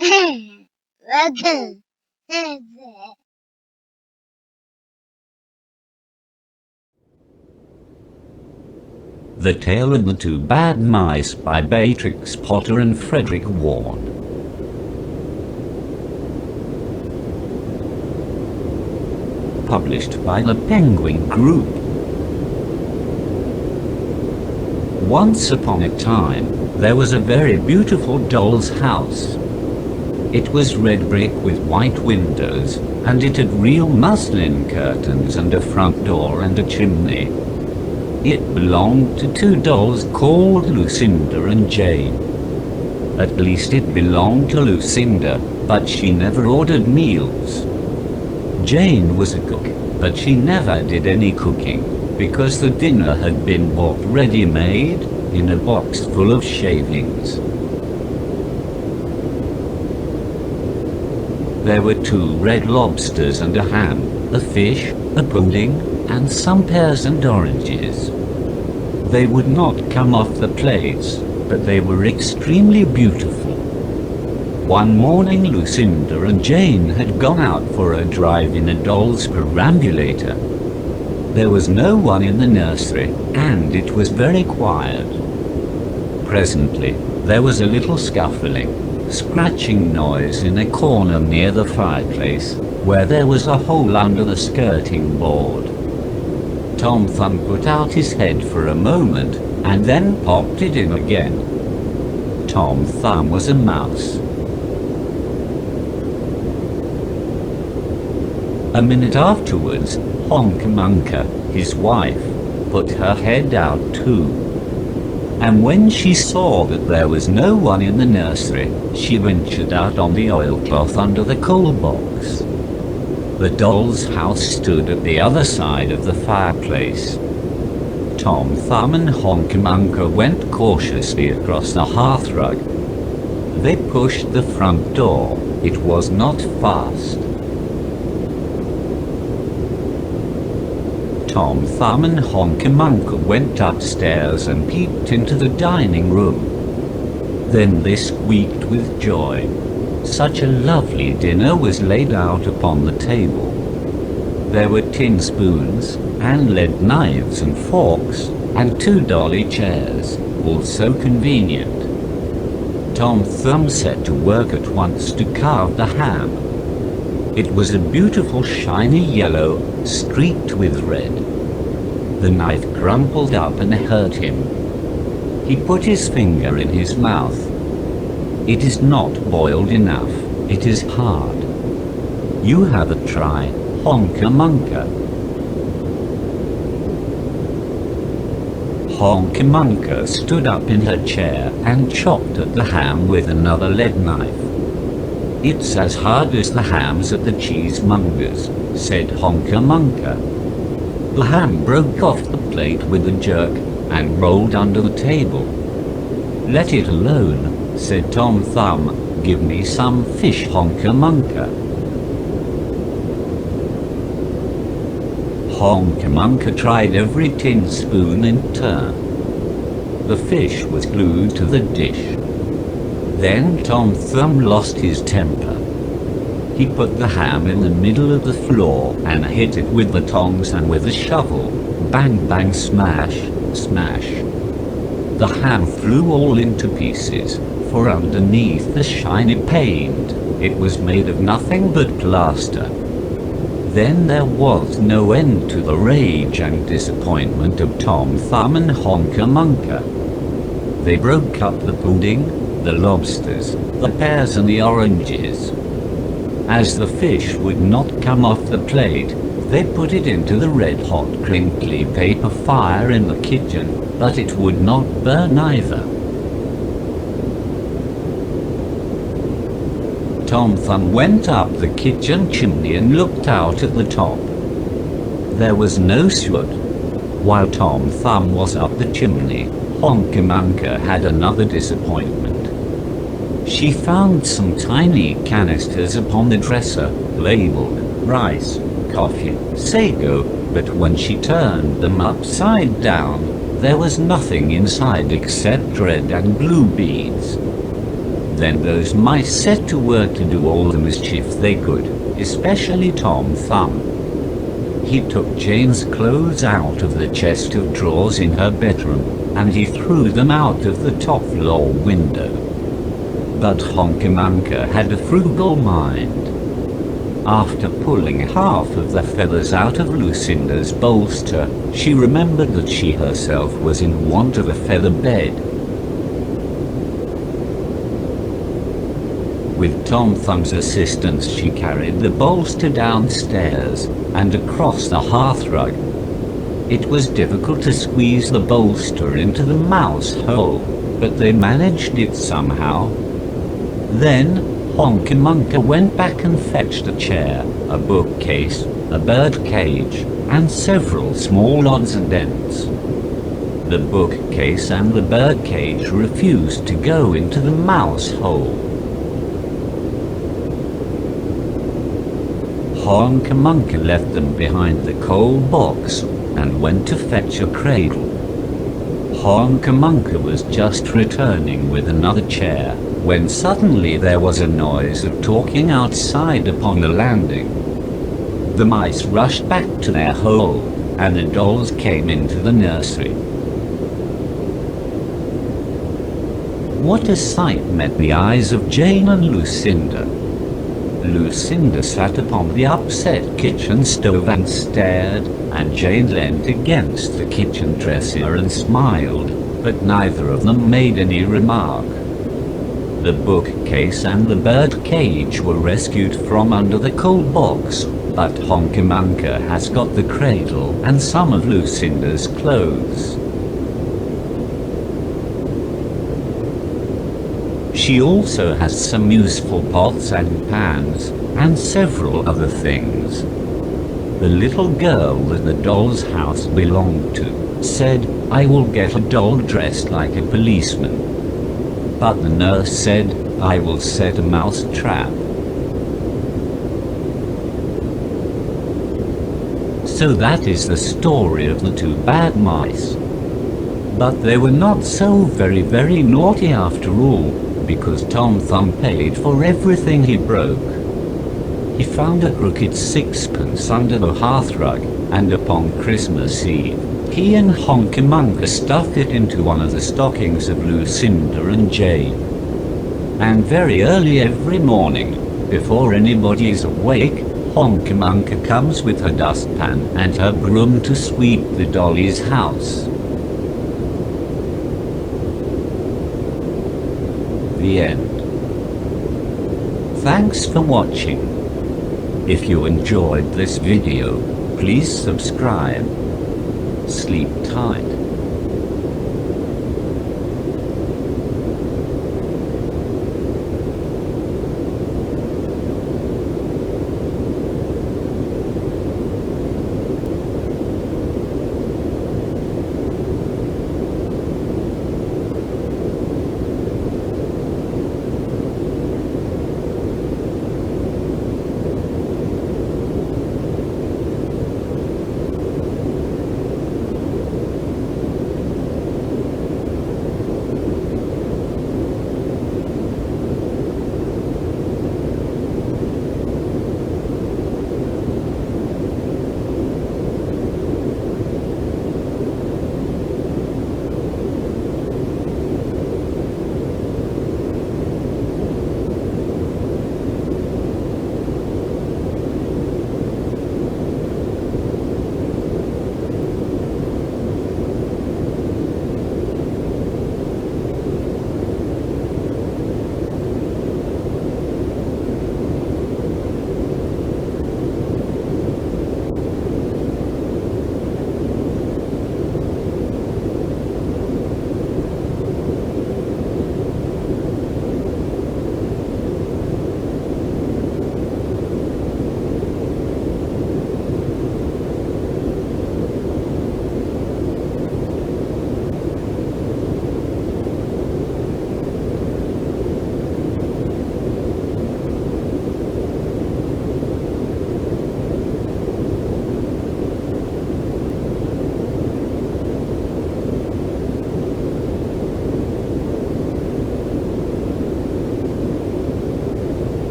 The Tale of the Two Bad Mice by Beatrix Potter and Frederick Ward. Published by the Penguin Group. Once upon a time, there was a very beautiful doll's house. It was red brick with white windows, and it had real muslin curtains and a front door and a chimney. It belonged to two dolls called Lucinda and Jane. At least it belonged to Lucinda, but she never ordered meals. Jane was a cook, but she never did any cooking, because the dinner had been bought ready-made, in a box full of shavings. There were 2 red lobsters and a ham, a fish, a pudding, and some pears and oranges. They would not come off the plates, but they were extremely beautiful. One morning Lucinda and Jane had gone out for a drive in a doll's perambulator. There was no one in the nursery, and it was very quiet. Presently, there was a little scuffling, scratching noise in a corner near the fireplace, where there was a hole under the skirting board. Tom Thumb put out his head for a moment, and then popped it in again. Tom Thumb was a mouse. A minute afterwards, Honkamonka, his wife, put her head out too. And when she saw that there was no one in the nursery, she ventured out on the oilcloth under the coal box. The doll's house stood at the other side of the fireplace. Tom Thumb and Honkamonka went cautiously across the hearthrug. They pushed the front door. It was not fast. Tom Thumb and Honkamonka went upstairs and peeped into the dining room. Then they squeaked with joy. Such a lovely dinner was laid out upon the table. There were tin spoons, and lead knives and forks, and 2 dolly chairs, all so convenient. Tom Thumb set to work at once to carve the ham. It was a beautiful shiny yellow, streaked with red. The knife crumpled up and hurt him. He put his finger in his mouth. It is not boiled enough, it is hard. You have a try, Honkamonka. Honkamonka stood up in her chair and chopped at the ham with another lead knife. It's as hard as the hams at the cheesemonger's, said Honkamonka. The ham broke off the plate with a jerk and rolled under the table. Let it alone, said Tom Thumb. Give me some fish, Honkamonka. Honkamonka tried every tin spoon in turn. The fish was glued to the dish. Then Tom Thumb lost his temper. He put the ham in the middle of the floor and hit it with the tongs and with a shovel. Bang, bang, smash, smash. The ham flew all into pieces, for underneath the shiny paint, it was made of nothing but plaster. Then there was no end to the rage and disappointment of Tom Thumb and Honkamonka. They broke up the pudding, the lobsters, the pears and the oranges. As the fish would not come off the plate, they put it into the red-hot crinkly paper fire in the kitchen, but it would not burn either. Tom Thumb went up the kitchen chimney and looked out at the top. There was no soot. While Tom Thumb was up the chimney, Honkamonka had another disappointment. She found some tiny canisters upon the dresser, labeled rice, coffee, sago, but when she turned them upside down, there was nothing inside except red and blue beads. Then those mice set to work to do all the mischief they could, especially Tom Thumb. He took Jane's clothes out of the chest of drawers in her bedroom, and he threw them out of the top floor window. But Honkamanka had a frugal mind. After pulling half of the feathers out of Lucinda's bolster, she remembered that she herself was in want of a feather bed. With Tom Thumb's assistance, she carried the bolster downstairs and across the hearthrug. It was difficult to squeeze the bolster into the mouse hole, but they managed it somehow. Then Honkamanka went back and fetched a chair, a bookcase, a bird cage, and several small odds and ends. The bookcase and the bird cage refused to go into the mouse hole. Honkamanka left them behind the coal box and went to fetch a cradle. Honkamanka was just returning with another chair, when suddenly there was a noise of talking outside upon the landing. The mice rushed back to their hole, and the dolls came into the nursery. What a sight met the eyes of Jane and Lucinda! Lucinda sat upon the upset kitchen stove and stared, and Jane leant against the kitchen dresser and smiled, but neither of them made any remark. The bookcase and the bird cage were rescued from under the coal box, but Honkamanka has got the cradle and some of Lucinda's clothes. She also has some useful pots and pans, and several other things. The little girl that the doll's house belonged to said, "I will get a doll dressed like a policeman." But the nurse said, "I will set a mouse trap." So that is the story of the two bad mice. But they were not so very naughty after all, because Tom Thumb paid for everything he broke. He found a crooked sixpence under the hearthrug, and upon Christmas Eve, he and Honkamanka stuffed it into one of the stockings of Lucinda and Jane. And very early every morning, before anybody is awake, Honkamanka comes with her dustpan and her broom to sweep the dolly's house. The end. Thanks for watching. If you enjoyed this video, please subscribe. Sleep tight.